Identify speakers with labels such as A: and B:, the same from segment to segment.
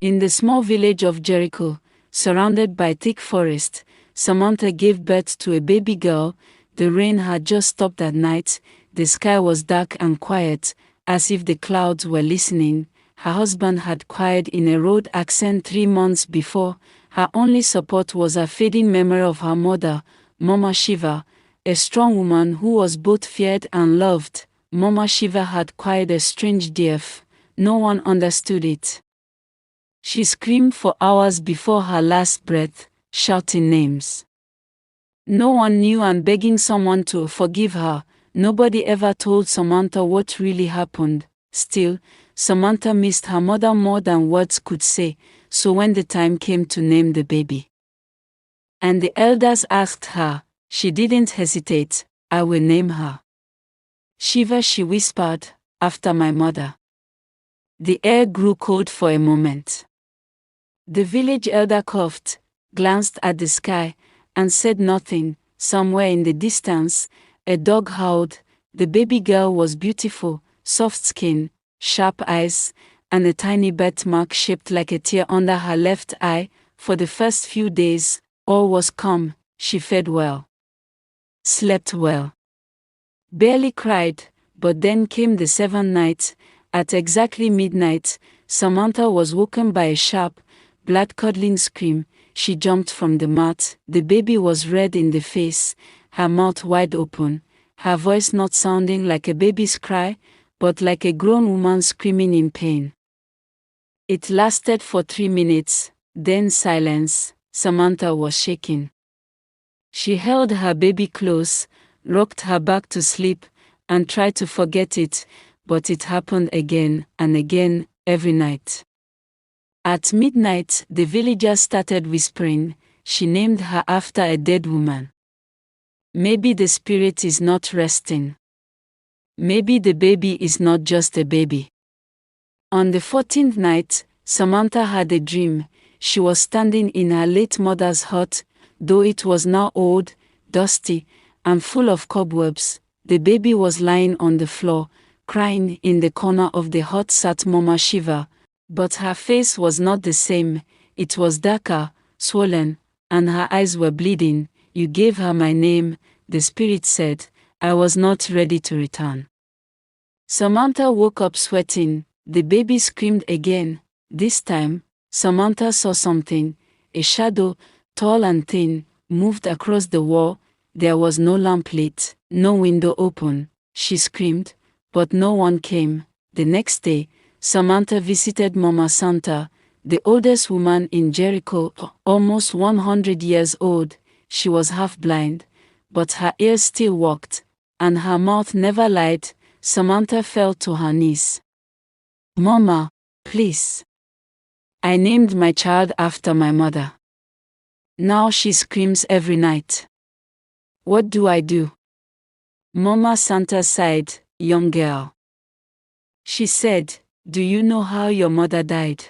A: In the small village of Jericho, surrounded by thick forest, Samantha gave birth to a baby girl. The rain had just stopped at night. The sky was dark and quiet, as if the clouds were listening. Her husband had cried in a road accent 3 months before. Her only support was a fading memory of her mother, Mama Shiva, a strong woman who was both feared and loved. Mama Shiva had cried a strange death. No one understood it. She screamed for hours before her last breath, shouting names no one knew and begging someone to forgive her. Nobody ever told Samantha what really happened. Still, Samantha missed her mother more than words could say, so when the time came to name the baby, and the elders asked her, she didn't hesitate. I will name her Shiva, she whispered, after my mother. The air grew cold for a moment. The village elder coughed, glanced at the sky, and said nothing. Somewhere in the distance, a dog howled. The baby girl was beautiful, soft skin, sharp eyes, and a tiny birthmark shaped like a tear under her left eye. For the first few days, all was calm. She fed well, slept well, barely cried. But then came the 7th night. At exactly midnight, Samantha was woken by a sharp, blood-curdling scream. She jumped from the mat. The baby was red in the face, her mouth wide open, her voice not sounding like a baby's cry, but like a grown woman screaming in pain. It lasted for 3 minutes, then silence. Samantha was shaking. She held her baby close, rocked her back to sleep, and tried to forget it, but it happened again and again, every night. At midnight, the villagers started whispering. She named her after a dead woman. Maybe the spirit is not resting. Maybe the baby is not just a baby. On the 14th night, Samantha had a dream. She was standing in her late mother's hut, though it was now old, dusty, and full of cobwebs. The baby was lying on the floor, crying. In the corner of the hut sat Mama Shiva, but her face was not the same. It was darker, swollen, and her eyes were bleeding. You gave her my name, the spirit said. I was not ready to return. Samantha woke up sweating. The baby screamed again. This time, Samantha saw something. A shadow, tall and thin, moved across the wall. There was no lamp lit, no window open. She screamed, but no one came. The next day, Samantha visited Mama Santa, the oldest woman in Jericho, almost 100 years old. She was half blind, but her ears still worked, and her mouth never lied. Samantha fell to her knees. Mama, please. I named my child after my mother. Now she screams every night. What do I do? Mama Santa sighed. Young girl, she said, do you know how your mother died?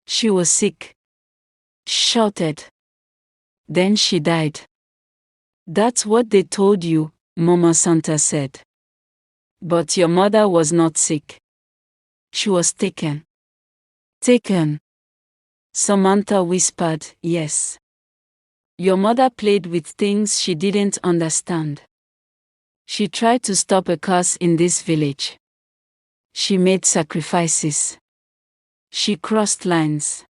A: She was sick. Shouted. Then she died. That's what they told you, Mama Santa said. But your mother was not sick. She was taken. Taken? Samantha whispered, yes. Your mother played with things she didn't understand. She tried to stop a curse in this village. She made sacrifices. She crossed lines.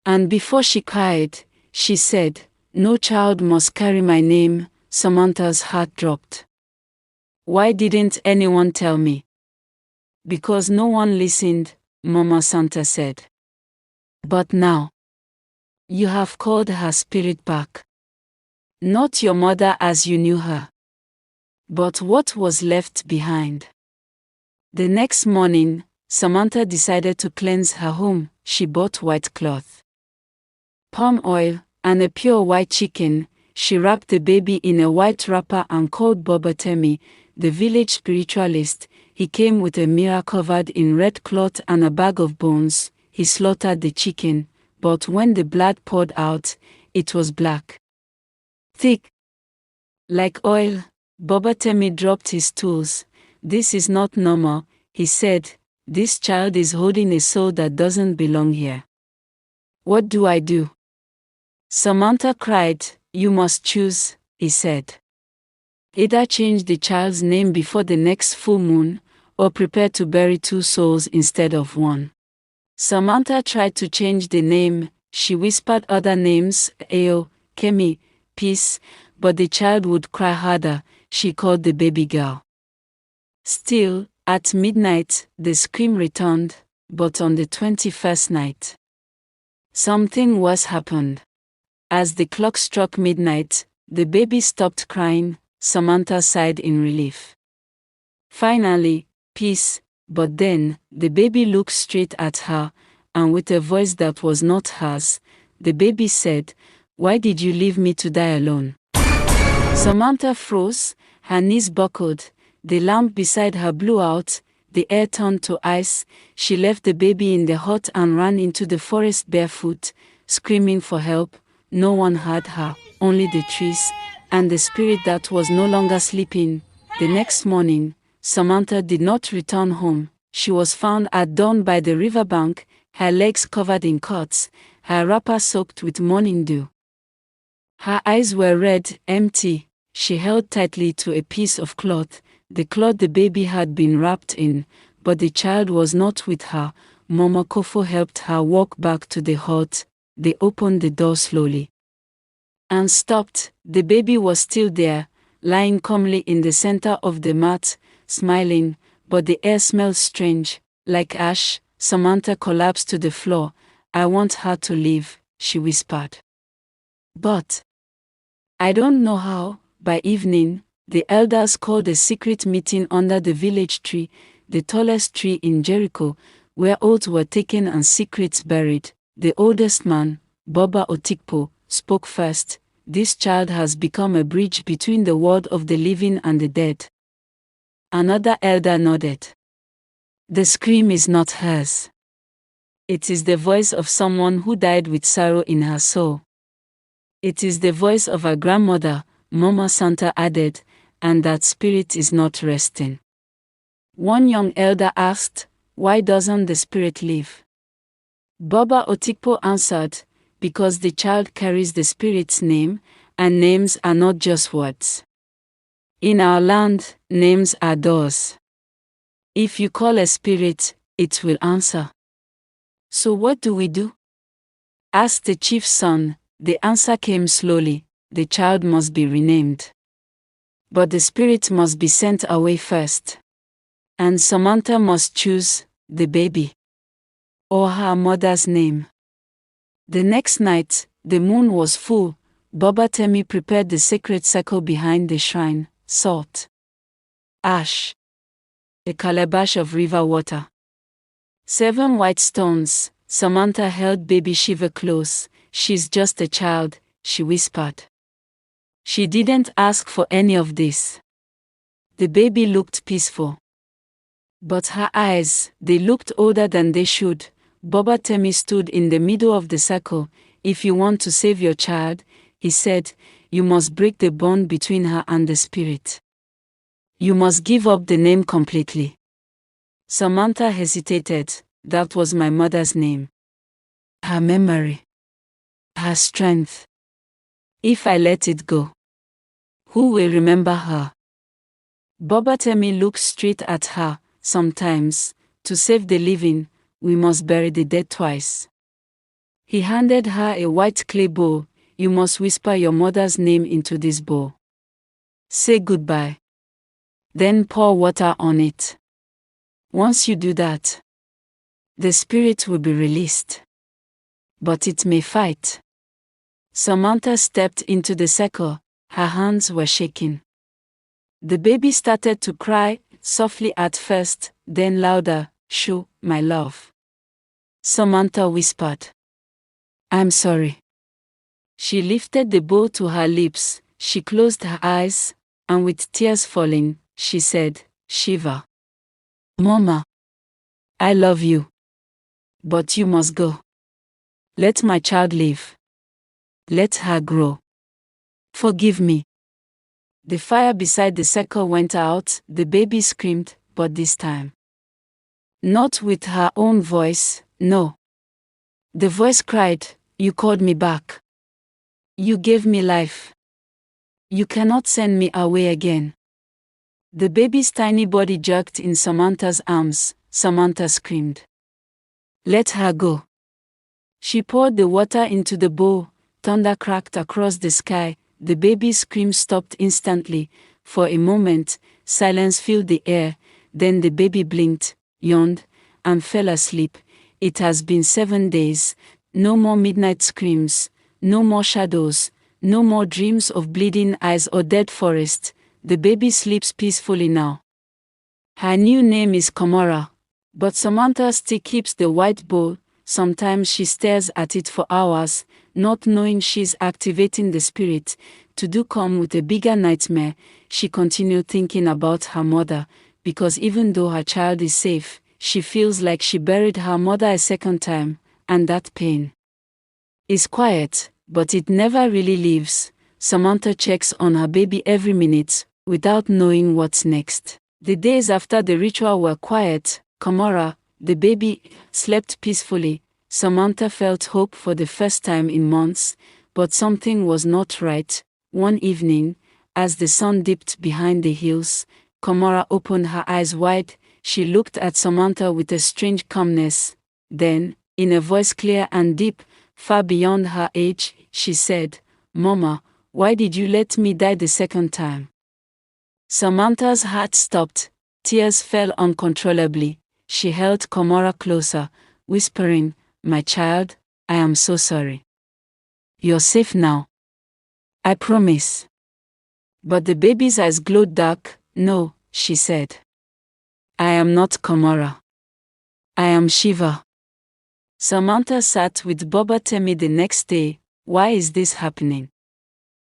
A: And before she cried, she said, no child must carry my name. Samantha's heart dropped. Why didn't anyone tell me? Because no one listened, Mama Santa said. But now, you have called her spirit back. Not your mother as you knew her, but what was left behind. The next morning, Samantha decided to cleanse her home. She bought white cloth, palm oil, and a pure white chicken. She wrapped the baby in a white wrapper and called Bobatemi, the village spiritualist. He came with a mirror covered in red cloth and a bag of bones. He slaughtered the chicken, but when the blood poured out, it was black, thick, like oil. Bobatemi dropped his tools. This is not normal, he said. This child is holding a soul that doesn't belong here. What do I do? Samantha cried. You must choose, he said. Either change the child's name before the next full moon, or prepare to bury two souls instead of one. Samantha tried to change the name. She whispered other names, Ao, Kemi, Peace, but the child would cry harder. She called the baby girl. Still, at midnight, the scream returned, but on the 21st night, something worse happened. As the clock struck midnight, the baby stopped crying. Samantha sighed in relief. Finally, peace, but then, the baby looked straight at her, and with a voice that was not hers, the baby said, "Why did you leave me to die alone?" Samantha froze, her knees buckled, the lamp beside her blew out, the air turned to ice. She left the baby in the hut and ran into the forest barefoot, screaming for help. No one heard her, only the trees, and the spirit that was no longer sleeping. The next morning, Samantha did not return home. She was found at dawn by the riverbank, her legs covered in cuts, her wrapper soaked with morning dew. Her eyes were red, empty. She held tightly to a piece of cloth, the cloth the baby had been wrapped in, but the child was not with her. Mama Kofo helped her walk back to the hut. They opened the door slowly and stopped. The baby was still there, lying calmly in the center of the mat, smiling, but the air smelled strange, like ash. Samantha collapsed to the floor. "I want her to live," she whispered. "But I don't know how." By evening, the elders called a secret meeting under the village tree, the tallest tree in Jericho, where oaths were taken and secrets buried. The oldest man, Boba Otikpo, spoke first. "This child has become a bridge between the world of the living and the dead." Another elder nodded. "The scream is not hers. It is the voice of someone who died with sorrow in her soul." "It is the voice of her grandmother," Mama Santa added, "and that spirit is not resting." One young elder asked, "Why doesn't the spirit leave?" Boba Otikpo answered, "Because the child carries the spirit's name, and names are not just words. In our land, names are doors. If you call a spirit, it will answer." "So what do we do?" asked the chief's son. The answer came slowly: the child must be renamed. But the spirit must be sent away first. And Samantha must choose the baby or her mother's name. The next night, the moon was full. Boba Temi prepared the sacred circle behind the shrine: salt, ash, a calabash of river water, 7 white stones. Samantha held baby Shiva close. "She's just a child," she whispered. "She didn't ask for any of this." The baby looked peaceful. But her eyes, they looked older than they should. Boba Temi stood in the middle of the circle. "If you want to save your child," he said, "you must break the bond between her and the spirit. You must give up the name completely." Samantha hesitated. "That was my mother's name. Her memory. Her strength. If I let it go, who will remember her?" Boba Temi looked straight at her. "Sometimes, to save the living, we must bury the dead twice." He handed her a white clay bowl. "You must whisper your mother's name into this bowl. Say goodbye. Then pour water on it. Once you do that, the spirit will be released. But it may fight." Samantha stepped into the circle. Her hands were shaking. The baby started to cry, softly at first, then louder. "Shoo, my love," Samantha whispered. "I'm sorry." She lifted the bowl to her lips. She closed her eyes, and with tears falling, she said, "Shiva. Mama, I love you. But you must go. Let my child live. Let her grow. Forgive me." The fire beside the circle went out. The baby screamed, but this time Not with her own voice, no. The voice cried, "You called me back. You gave me life. You cannot send me away again." The baby's tiny body jerked in Samantha's arms. Samantha screamed. "Let her go." She poured the water into the bowl. Thunder cracked across the sky. The baby's scream stopped instantly. For a moment, silence filled the air. Then the baby blinked, yawned, and fell asleep. It has been 7 days. No more midnight screams. No more shadows. No more dreams of bleeding eyes or dead forest. The baby sleeps peacefully now. Her new name is Komora. But Samantha still keeps the white bowl. Sometimes she stares at it for hours, not knowing she's activating the spirit. To do come with a bigger nightmare, she continued thinking about her mother, because even though her child is safe, she feels like she buried her mother a second time, and that pain is quiet, but it never really leaves. Samantha checks on her baby every minute, without knowing what's next. The days after the ritual were quiet. Komora, the baby, slept peacefully. Samantha felt hope for the first time in months, but something was not right. One evening, as the sun dipped behind the hills, Komora opened her eyes wide. She looked at Samantha with a strange calmness. Then, in a voice clear and deep, far beyond her age, she said, "Mama, why did you let me die the second time?" Samantha's heart stopped. Tears fell uncontrollably. She held Komora closer, whispering, "My child, I am so sorry. You're safe now. I promise." But the baby's eyes glowed dark. "No," she said. "I am not Komora. I am Shiva." Samantha sat with Bobatemi the next day. "Why is this happening?"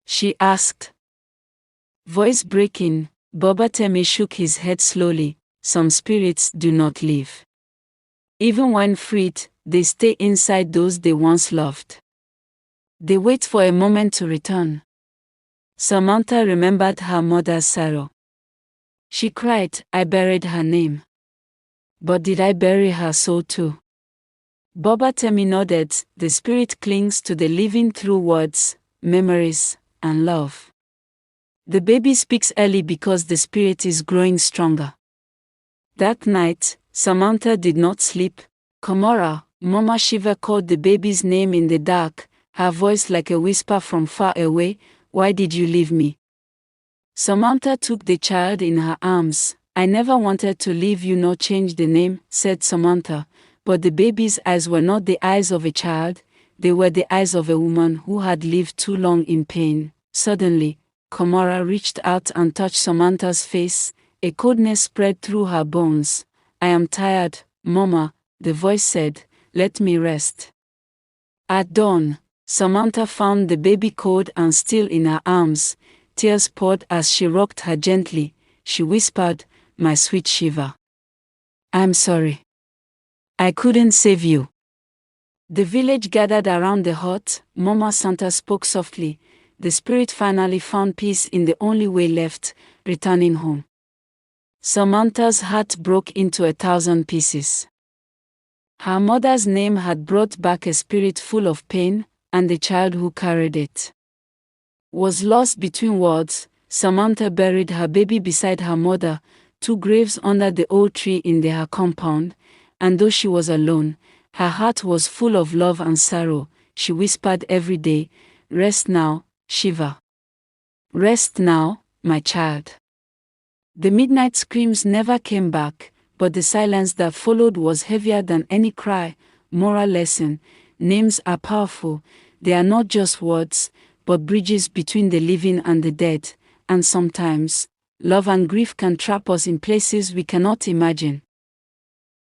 A: she asked. Voice breaking, Bobatemi shook his head slowly. "Some spirits do not leave. Even when freed, they stay inside those they once loved. They wait for a moment to return." Samantha remembered her mother's sorrow. She cried, "I buried her name. But did I bury her soul too?" Bobatemi nodded. "The spirit clings to the living through words, memories, and love. The baby speaks early because the spirit is growing stronger." That night, Samantha did not sleep. "Komora," Mama Shiva called the baby's name in the dark, her voice like a whisper from far away. "Why did you leave me?" Samantha took the child in her arms. "I never wanted to leave you nor change the name," said Samantha. But the baby's eyes were not the eyes of a child, they were the eyes of a woman who had lived too long in pain. Suddenly, Komora reached out and touched Samantha's face. A coldness spread through her bones. "I am tired, Mama," the voice said. "Let me rest." At dawn, Samantha found the baby cold and still in her arms. Tears poured as she rocked her gently. She whispered, "My sweet Shiva. I'm sorry. I couldn't save you." The village gathered around the hut. Mama Santa spoke softly. The spirit finally found peace in the only way left, returning home. Samantha's heart broke into 1,000 pieces. Her mother's name had brought back a spirit full of pain, and the child who carried it was lost between worlds. Samantha buried her baby beside her mother, 2 graves under the old tree in their compound, and though she was alone, her heart was full of love and sorrow. She whispered every day, "Rest now, Shiva. Rest now, my child." The midnight screams never came back, but the silence that followed was heavier than any cry. Moral lesson: names are powerful. They are not just words, but bridges between the living and the dead, and sometimes, love and grief can trap us in places we cannot imagine.